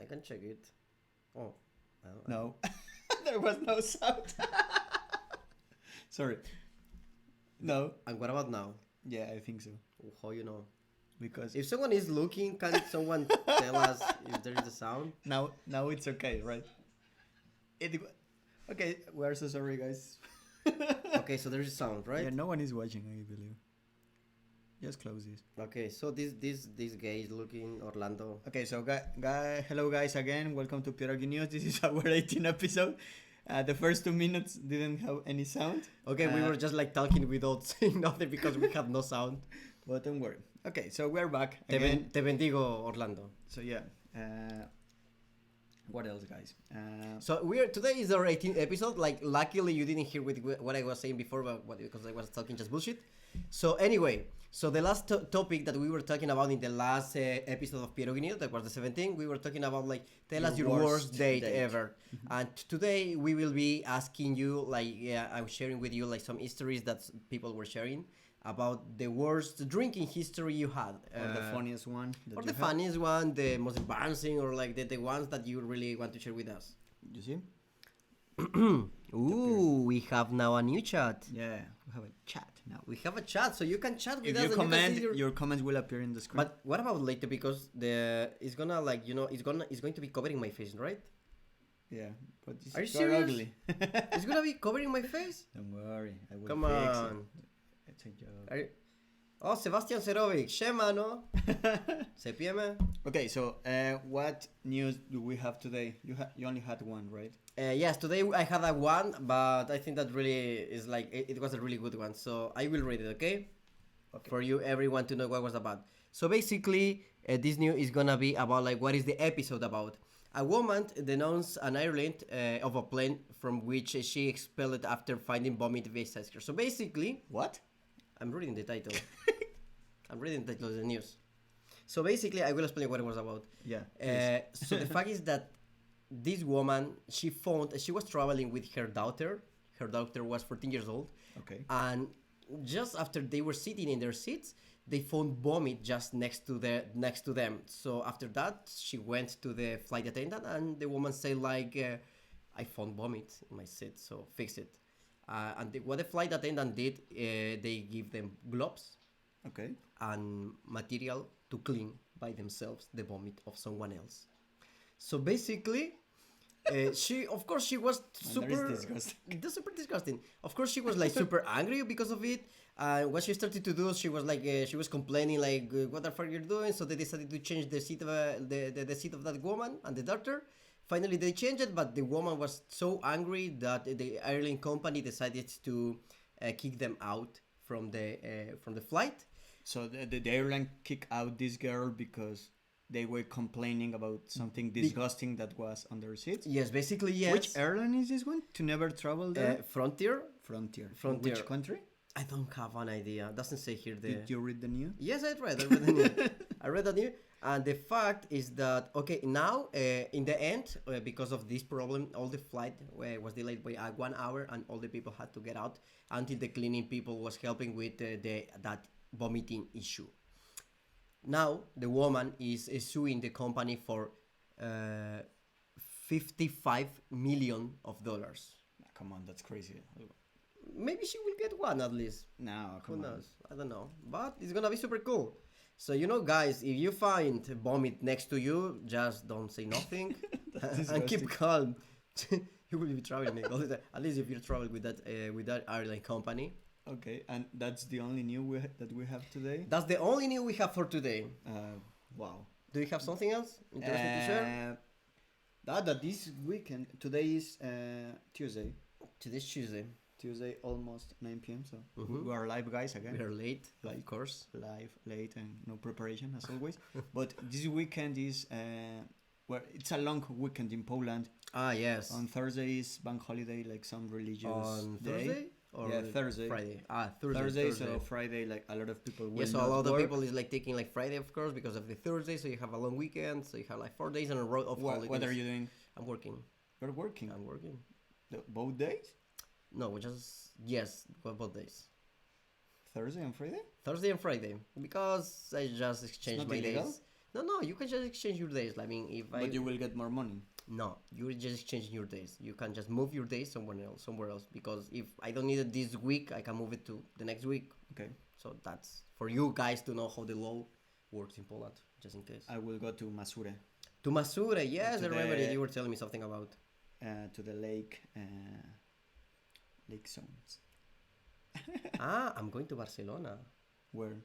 can check it. Oh, No, there was no sound. Sorry. No. And what about now? Yeah, I think so. How you know? Because If someone is looking, can someone tell us if there is a sound? now it's okay, right? Okay, we're so sorry, guys. Okay, so there is a sound, right? Yeah, no one is watching, I believe. Just close this. Okay, so this guy is looking Orlando. Okay, so hello guys again. Welcome to Pierogi News. This is our 18th episode. The first 2 minutes didn't have any sound. Okay, we were just like talking without saying nothing because we had no sound. But don't worry. Okay, so we're back Te, again. te bendigo, Orlando. So yeah. What else, guys? So today is our 18th episode. Like, luckily you didn't hear with what I was saying before, because I was talking just bullshit. So anyway, so the last topic that we were talking about in the last episode of Pierogi News, that was the 17th, we were talking about like tell us your worst date ever. And today we will be asking you, like, I'm sharing with you like some histories that people were sharing about the worst drinking history you had, or the funniest one, or the funniest one, the most embarrassing, or like the ones that you really want to share with us. You see? Ooh, we have now a new chat. Yeah, we have a chat now. We have a chat, so you can chat with If us. you and comment, you can see your comments will appear in the screen. But what about later? Because it's gonna like it's going to be covering my face, right? Yeah, but Are you it's serious? ugly. It's gonna be covering my face. Don't worry, I will Come fix on. it. It's a joke. Oh, Sebastian Serovic, Shema, no? Sepieme. Okay, so what news do we have today? You only had one, right? Yes, today I had a one, but I think that really is like it was a really good one. So I will read it, okay? For you, everyone, to know what was about. So basically, this news is gonna be about like what is the episode about. A woman denounced an airline of a plane from which she expelled after finding vomit vessels. So basically, What? I'm reading the title. I'm reading the title of the news. So basically, I will explain what it was about. Yeah. So the fact is that this woman, she was traveling with her daughter. Her daughter was 14 years old. Okay. And just after they were sitting in their seats, they found vomit just next to them. So after that, she went to the flight attendant, and the woman said like, "I found vomit in my seat, so fix it." What the flight attendant did, they give them gloves Okay. and material to clean by themselves the vomit of someone else. So basically, she was super That is disgusting. That's super disgusting. Of course, she was like super angry because of it. What she started to do, she was like, she was complaining like, "What the fuck you're doing?" So they decided to change the seat of the seat of that woman and the daughter. Finally, they changed it, but the woman was so angry that the airline company decided to kick them out from the flight. So the airline kicked out this girl because they were complaining about something disgusting that was on their seats? Yes, basically, yes. Which airline is this one? To never travel there? Frontier. Frontier. Frontier. Which country? I don't have an idea. Doesn't say here the... Did you read the news? Yes, I read the news. I read the news. And the fact is that, okay, now, in the end, because of this problem, all the flight was delayed by 1 hour, and all the people had to get out until the cleaning people was helping with that vomiting issue. Now, the woman is suing the company for $55 million. Come on, that's crazy. Maybe she will get one at least. No, come Who on. knows? I don't know. But it's gonna be super cool. So, guys, if you find vomit next to you, just don't say nothing and keep calm. You will be traveling all the time. At least if you're traveling with that airline company. Okay, and that's the only news that we have today? That's the only news we have for today. Wow. Do you have something else interesting to share? That this weekend, today is Tuesday. Today's Tuesday. Tuesday, almost 9 p.m. So Mhm. we are live, guys, again. We are late, of course. Live, late, and no preparation as always. But this weekend is it's a long weekend in Poland. Ah, yes. On Thursday is bank holiday, like some religious On day. Thursday? Or Yeah, Thursday. Friday. Thursday. So Friday, like a lot of people will Yeah, so a not lot of work. people is like taking like Friday, of course, because of the Thursday. So you have a long weekend. So you have like 4 days in a row of holidays. What are you doing? I'm working. You're working. I'm working. Both days? No, yes, both days. Thursday and Friday? Thursday and Friday, because I just exchanged not my illegal? days. No, you can just exchange your days. I mean, if But you will get more money. no, you're just exchanging your days. You can just move your days somewhere else. Because if I don't need it this week, I can move it to the next week. Okay. So that's for you guys to know how the law works in Poland, just in case. I will go to Masure, To Masura, yes, To I remember the- that you were telling me something about. to the lake zones. I'm going to Barcelona. Where?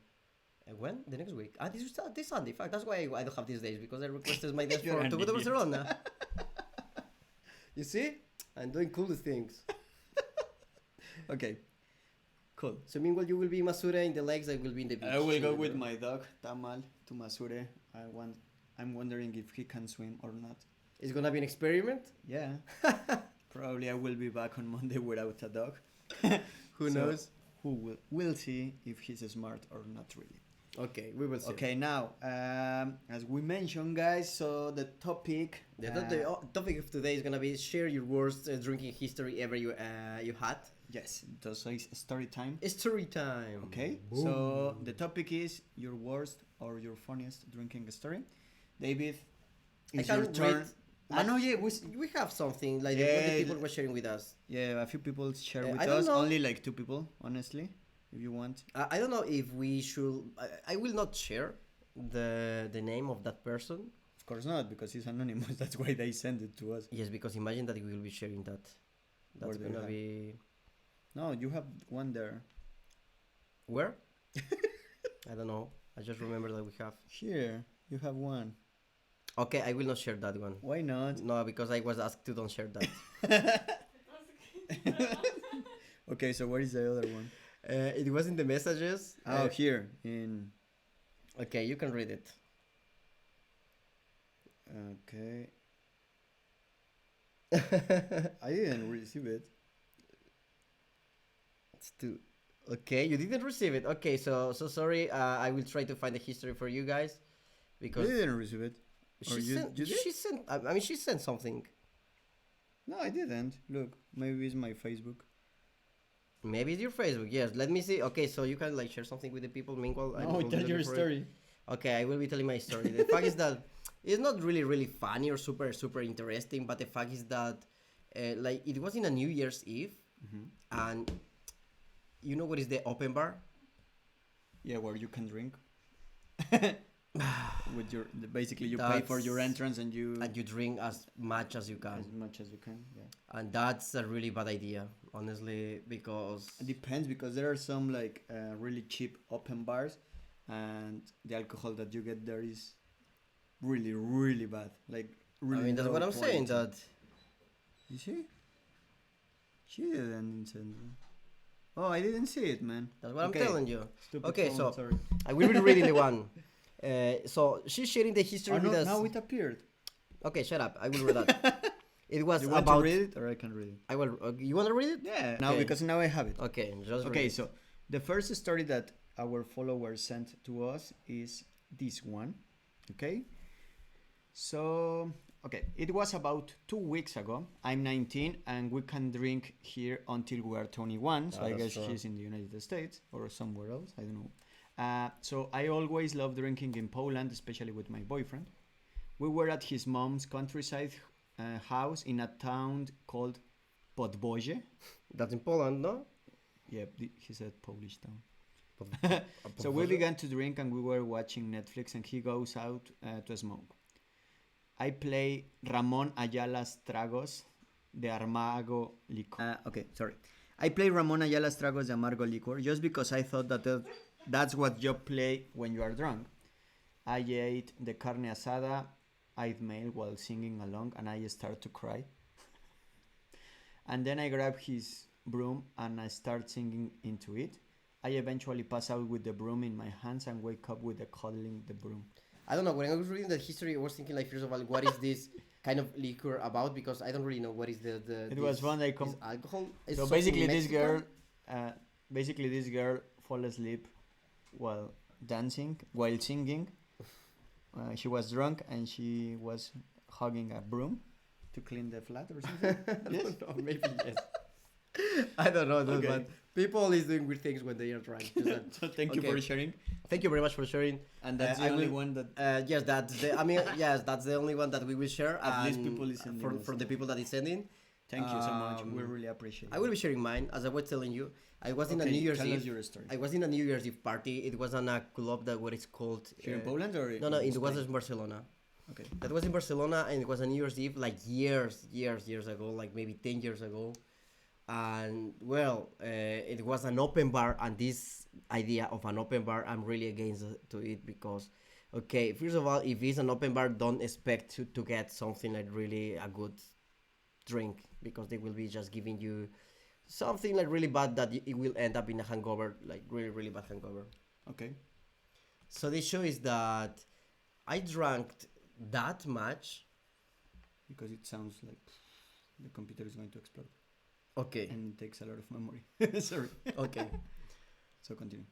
When? The next week. This Sunday. In fact, that's why I don't have these days because I requested my days You're to an go to idiot. Barcelona. You see? I'm doing cool things. Okay. Cool. So meanwhile, you will be in Masura in the lakes. I will be in the beach. I will go in with the- my dog Tamal to Masure. I'm wondering if he can swim or not. It's gonna be an experiment. Yeah. Probably I will be back on Monday without a dog. Who So, knows? We'll see if he's smart or not really. Okay, we will see. Okay, now as we mentioned, guys, so the topic. The topic of today is gonna be share your worst drinking history ever you had. Yes, so it's story time. It's story time. Okay, Boom. so the topic is your worst or your funniest drinking story. David, I it's can your turn. read. I know, yeah, We have something like what Yeah, the people were sharing with us. a few people share with I don't us. know. Only like 2 people, honestly, if you want. I don't know if we should. I will not share the name of that person. Of course not, because it's anonymous. That's why they send it to us. Yes, because imagine that we will be sharing that. Where That's do you gonna have? be No, you have one there. where? I don't know. I just remember that we have. Here, you have one. Okay, I will not share that one. Why not? No, because I was asked to don't share that. Okay, so where is the other one? It was in the messages. Oh, here in. Okay, you can read it. Okay. I didn't receive it. It's too. Okay, you didn't receive it. Okay, so sorry. I will try to find the history for you guys, I because didn't receive it. Or she sent. you did? She sent. I mean, she sent something. No, I didn't. Look, maybe it's my Facebook. Maybe it's your Facebook. Yes. Let me see. Okay, so you can like share something with the people. Meanwhile, I No, will be tell looking your for it. story. Okay, I will be telling my story. The fact is that it's not really funny or super interesting, but the fact is that like it was in a New Year's Eve, and you know what is the open bar? Yeah, where you can drink. With your basically you pay for your That's- entrance and you And you drink as much as you can, as much as you can. Yeah. and that's a really bad idea, honestly, because It depends because there are some like really cheap open bars, and the alcohol that you get there is really bad. Like really. I mean that's low what I'm saying. quality. That You see? She didn't send. Oh, I didn't see it, man. that's what Okay. I'm telling you. Stupid Okay, phone, so sorry. I will be reading the one. So she's sharing the history Oh, no, with us. now it appeared. Okay, shut up. I will read that. It was You want about. to read it or I can read it? I will. You want to read it? Yeah. Now Okay. because now I have it. Okay, just Okay, read it. so the first story that our followers sent to us is this one. Okay. So, okay, it was about 2 weeks ago. I'm 19 and we can drink here until we are 21. So Ah, I that's guess true. she's in the United States or somewhere else. I don't know. So I always love drinking in Poland, especially with my boyfriend. We were at his mom's countryside house in a town called Podbozie. That's in Poland, no? Yeah, he said Polish town. So we began to drink and we were watching Netflix and he goes out to smoke. I play Ramon Ayala's Tragos de Amargo Licor. Okay, sorry. I play Ramon Ayala's Tragos de Amargo Licor just because I thought that's what you play when you are drunk. I ate the carne asada I'd made while singing along and I start to cry. And then I grab his broom and I start singing into it. I eventually pass out with the broom in my hands and wake up with the cuddling the broom. I don't know. When I was reading that history, I was thinking like first of all, what is this kind of liquor about? Because I don't really know what is the. It was fun. They this alcohol. Is So something basically, Mexican? this girl fall asleep while dancing, while singing. She was drunk and she was hugging a broom to clean the flat or something. I don't know, maybe yes. I don't know, Okay. but People is doing weird things when they are drunk. So thank you for sharing. Thank you very much for sharing. And that's the only one that. Yes, that's the. I mean, yes, that's the only one that we will share. At least people listen. For the people that is sending. Thank you so much. We really appreciate it. I will be sharing mine. As I was telling you, I was in a New Year's Eve. Tell us your story. I was in a New Year's Eve party. It was on a club that what is called. Here in Poland or? No, it was in Barcelona. Okay. That was in Barcelona, and it was a New Year's Eve like years ago, like maybe 10 years ago. And well, it was an open bar, and this idea of an open bar, I'm really against to it because, okay, first of all, if it's an open bar, don't expect to get something like really a good drink, because they will be just giving you something like really bad that it will end up in a hangover, like really bad hangover. Okay. So the issue is that I drank that much because it sounds like the computer is going to explode. Okay. And it takes a lot of memory. Sorry. Okay. So continue.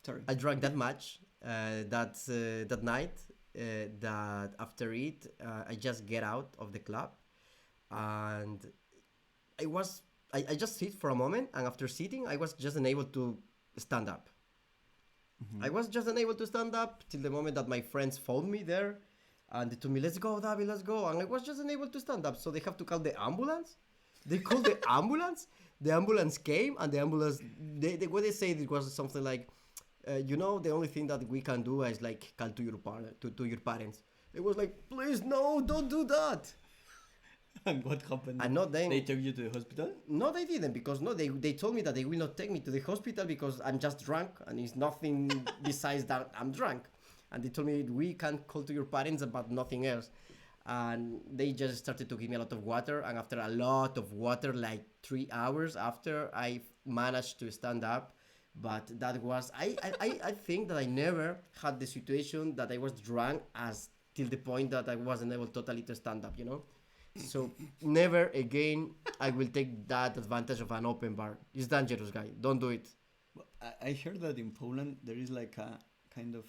Sorry. I drank that much that night that after it I just get out of the club, and I just sit for a moment, and after sitting I was just unable to stand up. Mm-hmm. I was just unable to stand up till the moment that my friends found me there, and they told me, "Let's go, David, let's go," and I was just unable to stand up, so they have to call the ambulance. They called the ambulance. The ambulance came, and the ambulance, what they said, it was something like, the only thing that we can do is like call to your parents. It was like, please, no, don't do that. And what happened? And not then. They took you to the hospital? No, they didn't, because they told me that they will not take me to the hospital because I'm just drunk, and it's nothing besides that I'm drunk. And they told me, we can't call to your parents about nothing else. And they just started to give me a lot of water, and after a lot of water, like 3 hours after, I managed to stand up. But that was, I think that I never had the situation that I was drunk as till the point that I wasn't able totally to stand up, So never again I will take that advantage of an open bar. It's dangerous, guy. Don't do it. Well, I heard that in Poland there is like a kind of,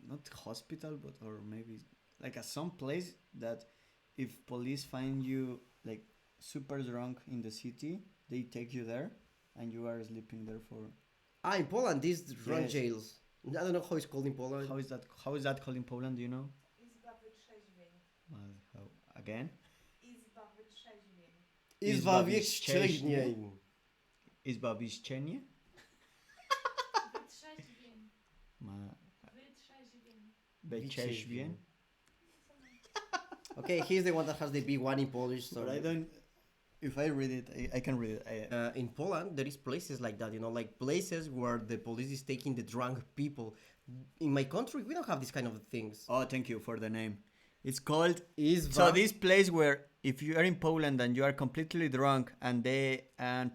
not hospital, but or maybe like some place that if police find you like super drunk in the city, they take you there and you are sleeping there for. In Poland, these drunk jails. I don't know how it's called in Poland. How is that called in Poland? Do you know? How again? Izba wytrzeźwień. Izba wytrzeźwień. Wytrzeźwień. Okay, he's the one that has the big one in Polish. So but I don't. If I read it, I can read it. In Poland, there is places like that, like places where the police is taking the drunk people. In my country, we don't have these kind of things. Oh, thank you for the name. It's called Izba. So this place where if you are in Poland and you are completely drunk and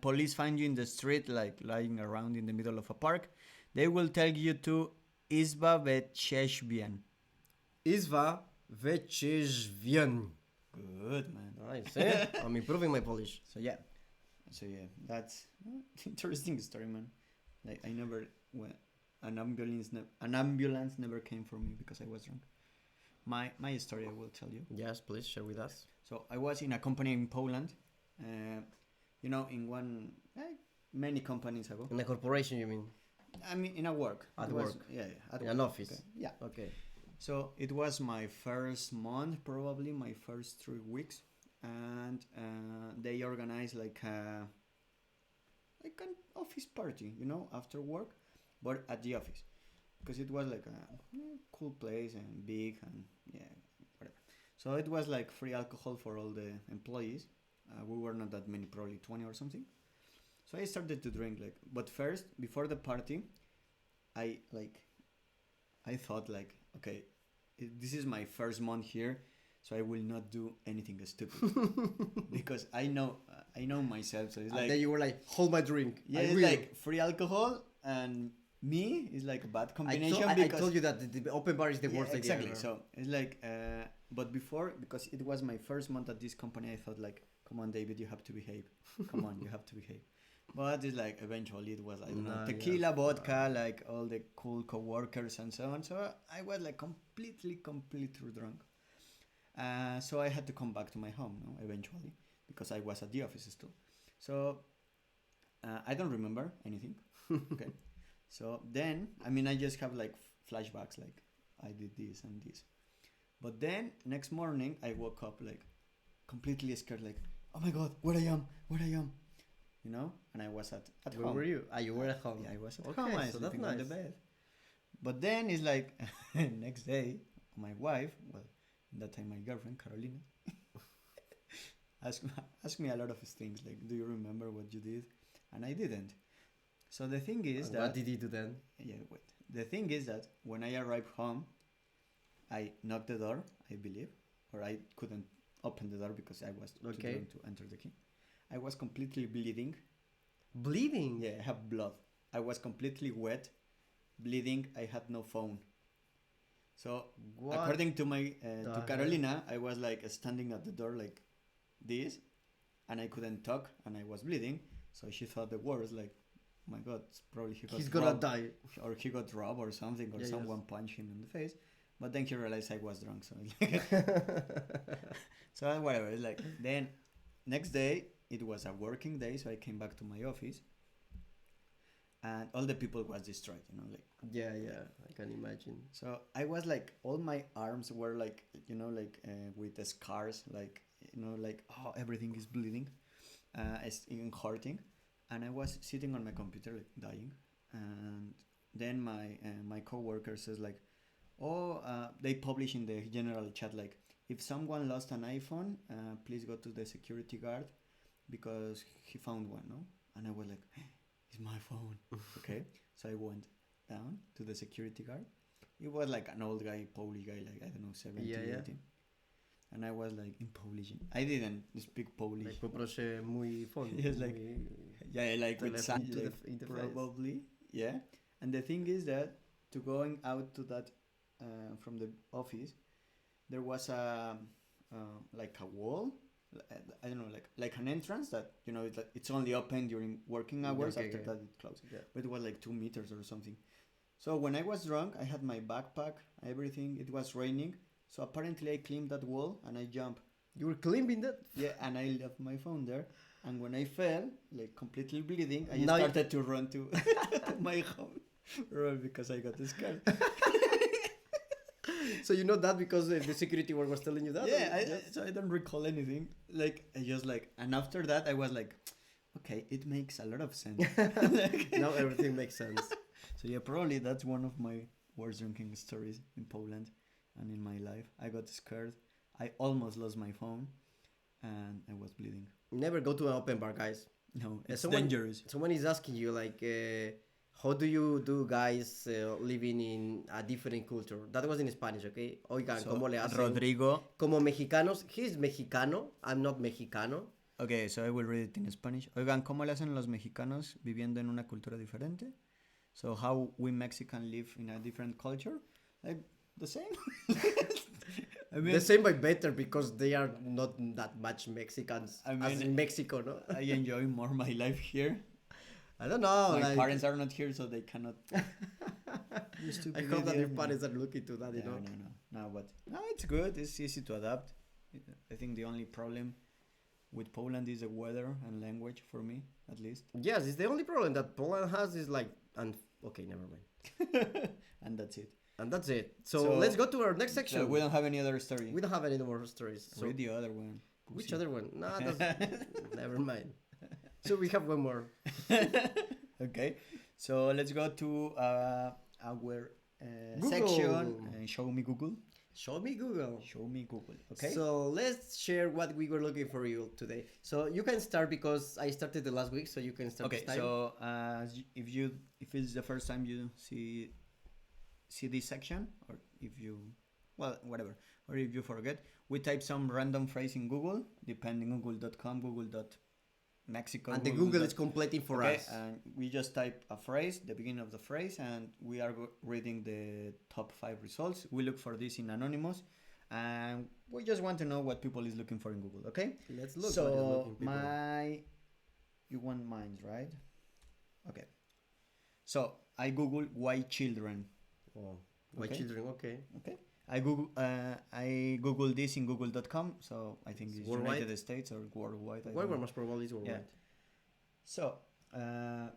police find you in the street, like lying around in the middle of a park, they will tell you to Izba wytrzeźwień. Izba wytrzeźwień. Good, man. Nice. I'm improving my Polish. So yeah, that's interesting story, man. Like I never went. An ambulance never came for me because I was drunk. My story I will tell you. Yes, please share with us. So I was in a company in Poland, in one many companies ago. In a corporation, you mean? I mean, in a work. At work. At in work. An office. Okay. Yeah. Okay. So it was my first month, probably my first 3 weeks, and they organized like an office party, after work, but at the office, because it was like a cool place and big and whatever. So it was like free alcohol for all the employees. We were not that many, probably 20 or something. So I started to drink but first, before the party, I thought okay, this is my first month here, so I will not do anything stupid because I know myself. So it's and then you were like, hold my drink. Yeah, it's like free alcohol and me is like a bad combination. I told you that the open bar is the worst idea. Exactly. So it's like, but before, because it was my first month at this company, I thought like, come on, David, you have to behave. Come on, you have to behave. But it's like eventually it was tequila, vodka, like all the cool coworkers and so on. So I was like completely drunk. So I had to come back to my home eventually because I was at the office still. So I don't remember anything. Okay. So then, I mean, I just have like flashbacks, like I did this and this. But then next morning, I woke up like completely scared, like, oh my God, where I am, you know? And I was at Where home. were you? You were at home. Yeah, I was at Okay, home. I was so that's sleeping on the nice. bed. But then it's like next day, my wife, well, that time my girlfriend Carolina, asked me a lot of things like, "Do you remember what you did?" And I didn't. So the thing is And that what did you do then? yeah, wait. The thing is that when I arrived home, I knocked the door, I believe, or I couldn't open the door because I was too drunk to enter the key. I was completely bleeding. Bleeding? Yeah, I have blood. I was completely wet, bleeding. I had no phone. So What according to my the to Carolina, I was like standing at the door like this, and I couldn't talk, and I was bleeding. So she thought the worst, like, my God, it's probably He's gonna die. or he got robbed or something, or Yeah, someone punched him in the face. But then he realized I was drunk, so so whatever. It's like then next day it was a working day, so I came back to my office, and all the people was destroyed, you know, like Yeah, I can imagine. so I was like all my arms were like, you know, like with the scars, like, you know, like, oh, everything is bleeding, it's even hurting, and I was sitting on my computer like dying, and then my coworker says like, oh, they publish in the general chat like, if someone lost an iPhone, please go to the security guard because he found one, no? And I was like, it's my phone. Okay, so I went down to the security guard. It was like an old guy, Polish guy, like, I don't know, 17, 18. And I was like in Polish. I didn't speak Polish. Like, poproszę mój phone. Yes, like, yeah, like with telephone sign, to like, the probably, yeah. And the thing is that to going out to that from the office, there was a like a wall. I don't know, like an entrance that, you know, it's only open during working hours. After that it closed. Yeah. But it was like 2 meters or something. So when I was drunk, I had my backpack, everything. It was raining, so apparently I climbed that wall and I jumped. You were climbing that? Yeah, and I left my phone there. And when I fell, like completely bleeding, I started to run to my home, because I got scared. So you know that because the security guard was telling you that? Yeah, so I don't recall anything. Like, I just like, and after that I was like, okay, it makes a lot of sense. Now everything makes sense. So yeah, probably that's one of my worst drinking stories in Poland and in my life. I got scared. I almost lost my phone, and I was bleeding. Never go to an open bar, guys. No, it's dangerous. Someone is asking you like, how do you do, guys, living in a different culture? That was in Spanish, okay? Oigan, So, ¿cómo le hacen? Rodrigo. Como mexicanos. He's Mexicano. I'm not Mexicano. Okay, so I will read it in Spanish. Oigan, ¿cómo le hacen los mexicanos viviendo en una cultura diferente? So how we Mexican live in a different culture? Like, the same? I mean, the same but better because they are not that much Mexicans as in Mexico, no? I enjoy more my life here. I don't know. My parents are not here, so they cannot. I hope that your parents are looking to that, you know? No, but no, it's good. It's easy to adapt. I think the only problem with Poland is the weather and language, for me, at least. Yes, it's the only problem that Poland has is like, and okay, never mind. And that's it. And that's it. So let's go to our next section. So we don't have any other story. We don't have any more stories. So read the other one. Which other one? No, never mind. So we have one more. Okay. So let's go to our section. Show me Google. Show me Google. Show me Google. Okay. So let's share what we were looking for you today. So you can start because I started the last week, so you can start. Okay. This time. So if it's the first time you see this section, or if you, well, whatever, or if you forget, we type some random phrase in Google, depending google.com, Mexico. And the Google is completing for us. And we just type a phrase, the beginning of the phrase, and we are reading the top 5 results. We look for this in Anonymous, and we just want to know what people is looking for in Google, okay? Let's look. So you want mine, right? Okay. So I Google why children. Oh, why children? Okay. I Google this in google.com, so I think it's worldwide? United States or worldwide. Worldwide most probably is worldwide. Yeah. So Uh,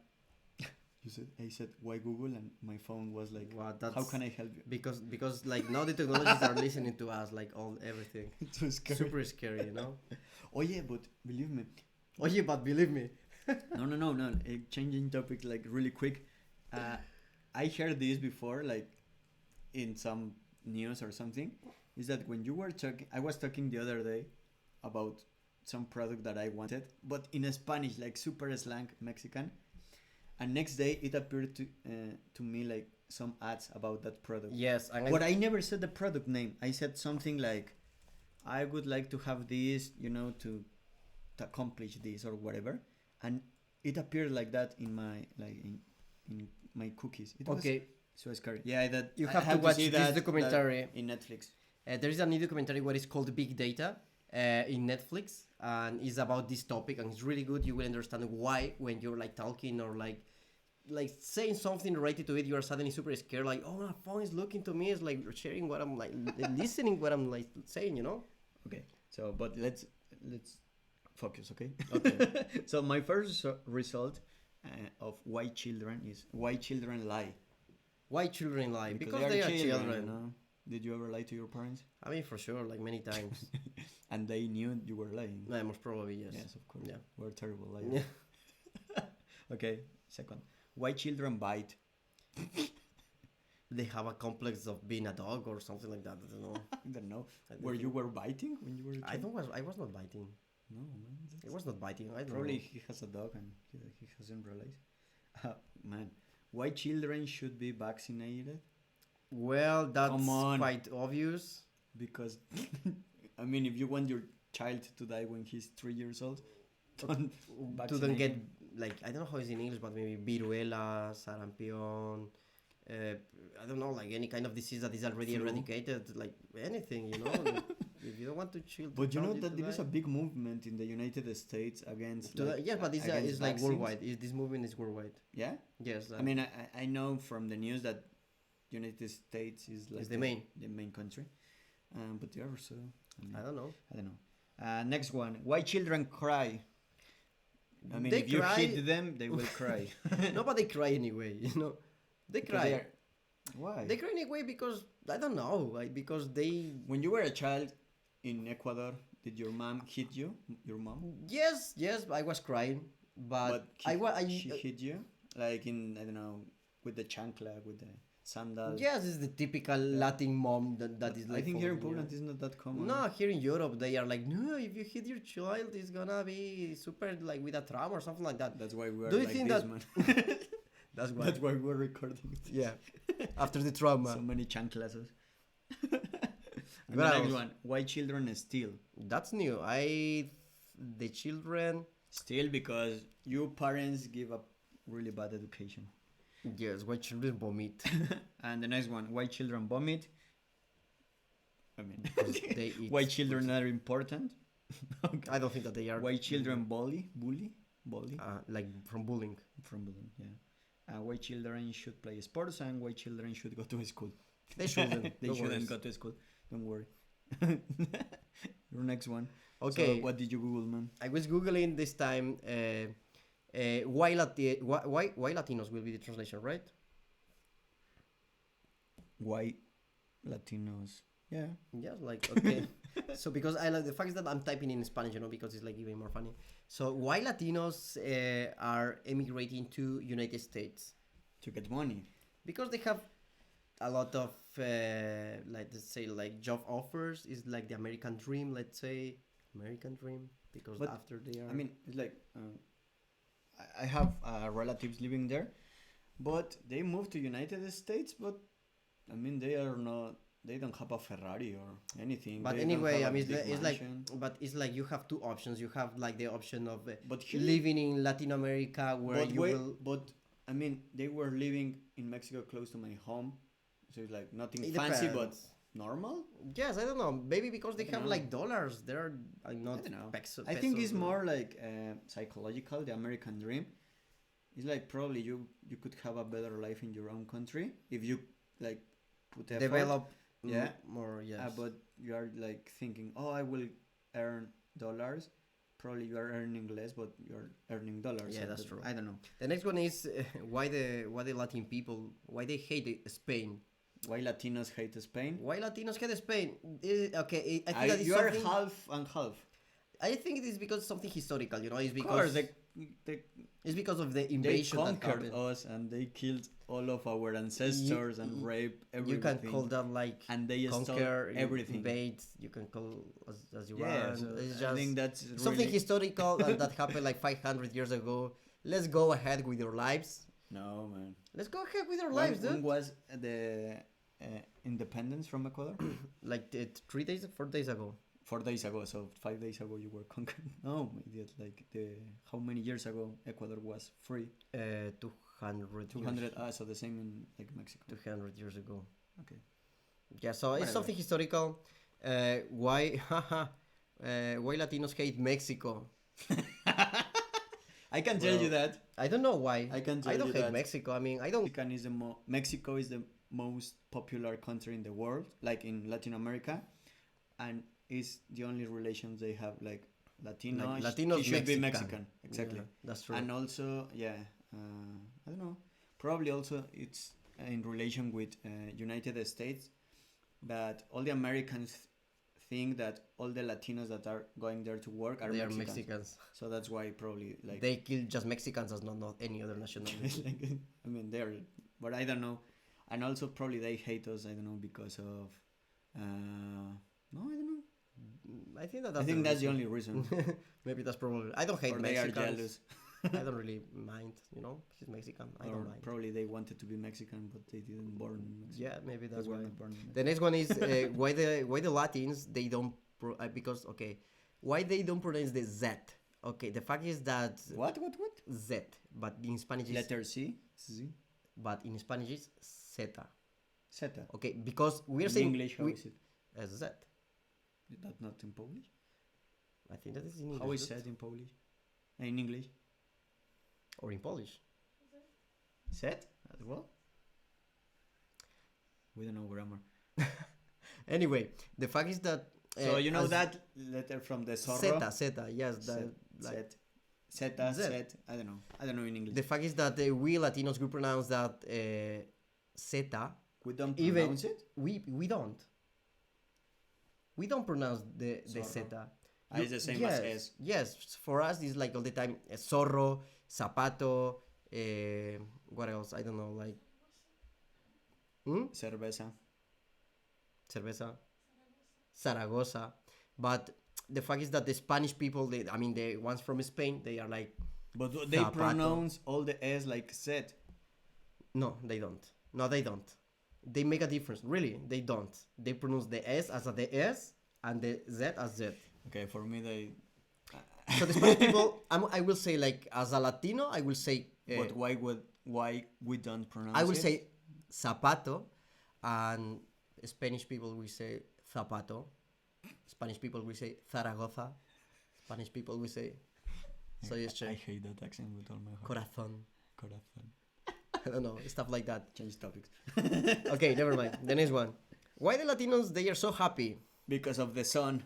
I said why Google, and my phone was like, Wow, that's how can I help you? because like now the technologies are listening to us, like all everything. It's so scary. Super scary, you know. Oh yeah, but believe me. Oh yeah, but believe me. No. Changing topic like really quick. I heard this before, like in some news or something. Is that when you were talking? I was talking the other day about some product that I wanted, but in Spanish, like super slang Mexican. And next day it appeared to me like some ads about that product. Yes, and But I never said the product name. I said something like, I would like to have this, to accomplish this or whatever. And it appeared like that in my in my cookies. It was okay. so scary. Yeah, that You I have to watch see this documentary in Netflix. There is a new documentary what is called Big Data in Netflix, and it's about this topic, and it's really good. You will understand why when you're like talking or like saying something related to it, you are suddenly super scared. Like, oh, my phone is looking to me. It's like sharing what I'm like listening what I'm like saying. You know? Okay. So, but let's focus. Okay. Okay. So my first result of why children is why children lie. Why children lie? Because they are children. You know? Did you ever lie to your parents? I mean, for sure, like many times. And they knew you were lying. No, most probably yes. Yes, of course. Yeah. We're terrible liars. Yeah. Okay. Second, why children bite? They have a complex of being a dog or something like that. I don't know. I don't know. You were biting when you were a child? I was not biting. No, man. It was not biting. I don't Probably know. he has a dog and he hasn't realized. Man, why children should be vaccinated? Well, that's quite obvious. Because, I mean, if you want your child to die when he's 3 years old, don't get, like, I don't know how it's in English, but maybe viruela, sarampion, I don't know, like any kind of disease that is already eradicated, like anything, you know. If you don't want to chill. But you know that there is a big movement in the United States against. Yeah, but it's like worldwide. This movement is worldwide. Yeah. Yes. I mean, I know from the news that United States is like the main country, but the others. I don't know. Next one. Why children cry? I mean, if you hit them, they will cry. No, but they cry anyway. You know, they cry. Why? They cry anyway because I don't know. Like because they. When you were a child in Ecuador, did your mom hit you? Your mom? Yes. I was crying, but she hit you like in I don't know with the chancla with the sandal. Yes, it's the typical Latin mom that is like. I think here in Poland it's not that common. No, here in Europe they are like, no, if you hit your child, it's gonna be super like with a trauma or something like that. That's why we are Do you like think this, that... man. That's why we're recording this. Yeah. After the trauma. So many chanclases. And the next one. Why children steal? That's new. The children steal because you parents give a really bad education. Yes, why children vomit. And the next one, why children vomit? I mean, they eat why children are important? Okay. I don't think that they are. Why children bully? Like from bullying. Yeah. Why children should play sports and why children should go to school. They shouldn't. They shouldn't go to school. Don't worry. Your next one. Okay. So what did you Google, man? I was Googling this time. Why Latinos will be the translation, right? Why Latinos? Yeah. Yeah, like, okay. So because I like the fact that I'm typing in Spanish, you know, because it's like even more funny. So why Latinos are emigrating to United States? To get money. Because they have a lot of, like, let's say, like job offers. Is like the American dream, let's say. American dream. Because but after they are... I mean, it's like... I have relatives living there, but they moved to United States. But I mean, they don't have a Ferrari or anything. But anyway, I mean, it's like you have two options. You have like the option of living in Latin America, where But I mean, they were living in Mexico, close to my home, so it's like nothing fancy, but normal. Yes, I don't know. Maybe because they have like dollars. They're not pesos. I think it's more like psychological. The American dream. It's like probably you could have a better life in your own country if you like put effort. Develop. More. Yes. But you are like thinking, oh, I will earn dollars, probably you are earning less, but you're earning dollars. Yeah, so that's true. I don't know. The next one is why the Latin people, why they hate Spain. Why Latinos hate Spain? Why Latinos hate Spain? Okay, I think that is you are something. half and half. I think it is because something historical, you know. It's Of because course, it's because of the they invasion that conquered happened. us and they killed all of our ancestors and raped everything. You can call that like and they conquer, stole everything. invade. You can call as you Yeah, want. so It's I just think that's something really... historical and that happened like 500 years ago. Let's go ahead with your lives. No, man. Let's go ahead with our lives, dude. When was the independence from Ecuador? Like 3 days, 4 days ago. 4 days ago, so 5 days ago you were conquered. No, idiot. Like how many years ago Ecuador was free? 200. 200. So the same in like Mexico. 200 years ago. Okay. Yeah, so Whatever. it's something historical. Why Latinos hate Mexico? I can tell you that. I don't know why. I can tell I don't you hate that. Mexico. I mean, I don't. Mexico is the most popular country in the world, like in Latin America, and is the only relations they have, like Latino. Like Latinos, It should be Mexican. Mexican, exactly. Yeah, that's true. And also, I don't know. Probably also it's in relation with United States, that all the Americans think that all the Latinos that are going there to work are They are Mexicans. Mexicans. So that's why probably like They kill just Mexicans as not any other nationality. like, I mean they're, but I don't know. And also probably they hate us. I don't know because of no, I don't know. I think I think that's the only reason. Maybe that's probably. I don't hate Or they are Mexicans. jealous. I don't really mind. You know, he's Mexican. I Or don't mind. probably they wanted to be Mexican, but they didn't born in Mexico. Yeah, maybe They that's were why. not born in Mexico. The next one is why the Latins they don't because why they don't pronounce the Z. Okay, the fact is that What? Z, but in Spanish is Letter C. Z. but in Spanish is zeta. Zeta. Okay, because we are In saying English, how is it? Z. Is that not in Polish? I think that is in English. How is dude. said in Polish? In English? Or in Polish. Set? As well? We don't know grammar. Anyway, the fact is that So you know as that letter from the Zorro? Zeta, yes, that Set. Zeta, Z. set. I don't know. I don't know in English. the fact is that we Latinos we pronounce that zeta. We don't Even pronounce it? we don't. We don't pronounce the Zorro. zeta. It's the same yes, as S. Yes, for us it's like all the time zorro, zapato, what else? I don't know, like Cerveza. cerveza, Zaragoza. But the fact is that the Spanish people, the ones from Spain, they are like, But they Zapato. pronounce all the S like set. no, they don't. No, they don't. They make a difference. Really, they don't. They pronounce the S as the S and the Z as Z. Okay, for me they... So the Spanish people, I will say like as a Latino, I will say. but why we don't pronounce it? I will say zapato, and Spanish people will say zapato. Spanish people will say Zaragoza. Spanish people will say. So yes, I hate that accent with all my heart. corazón. Corazón. I don't know, stuff like that. Change topics. Okay, never mind. The next one. Why the Latinos they are so happy? Because of the sun.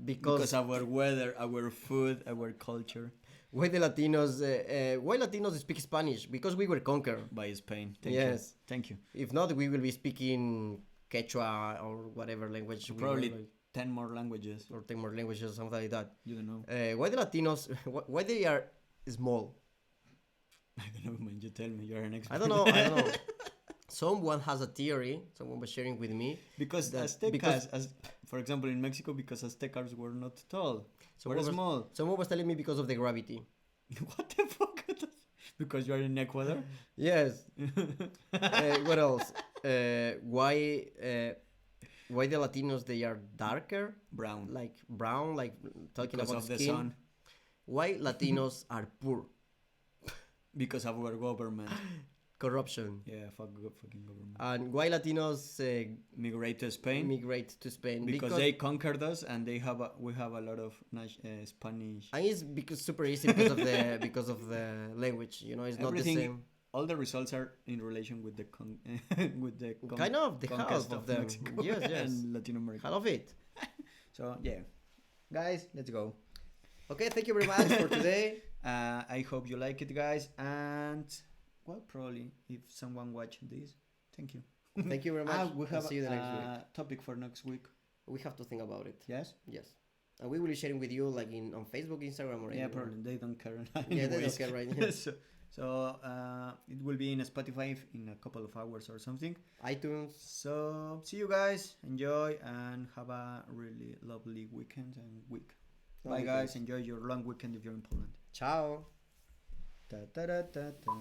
Because our weather, our food, our culture. why Latinos speak Spanish? Because we were conquered. By Spain. Yes. Thank you. If not, we will be speaking Quechua or whatever language. Probably 10 more languages. or 10 more languages, something like that. You don't know. Why the Latinos? Why they are small? I don't know, man. You tell me. You're an expert. I don't know. Someone has a theory. Someone was sharing with me. Because Aztecas, for example, in Mexico, because Aztecas were not tall. We're small. Someone was telling me because of the gravity. What the fuck? Because you're in Ecuador? Yes. What else? Why the Latinos they are darker? Brown. Like brown, like talking Because about of the skin. sun. Why Latinos are poor? Because of our government. Corruption. Yeah, fucking government. And why Latinos Migrate to Spain. migrate to Spain? Because they conquered us, and we have a lot of Spanish. And it's because super easy because of the language. You know, it's not the same. All the results are in relation with the Kind of the half conquest of them. Mexico Yes. and Latin America. Half of it. So yeah, guys, let's go. Okay, thank you very much for today. I hope you like it, guys. And, well, probably if someone watching this, thank you. Thank you very much. We have see you the next week. Topic for next week. We have to think about it. Yes? Yes. And we will be sharing with you like on Facebook, Instagram, or yeah, probably. They don't care. Yeah, they don't care right now. So it will be in Spotify in a couple of hours or something. iTunes. So see you guys. Enjoy and have a really lovely weekend and week. Bye, guys. Enjoy your long weekend if you're in Poland. Ciao. Ta ta ta ta ta.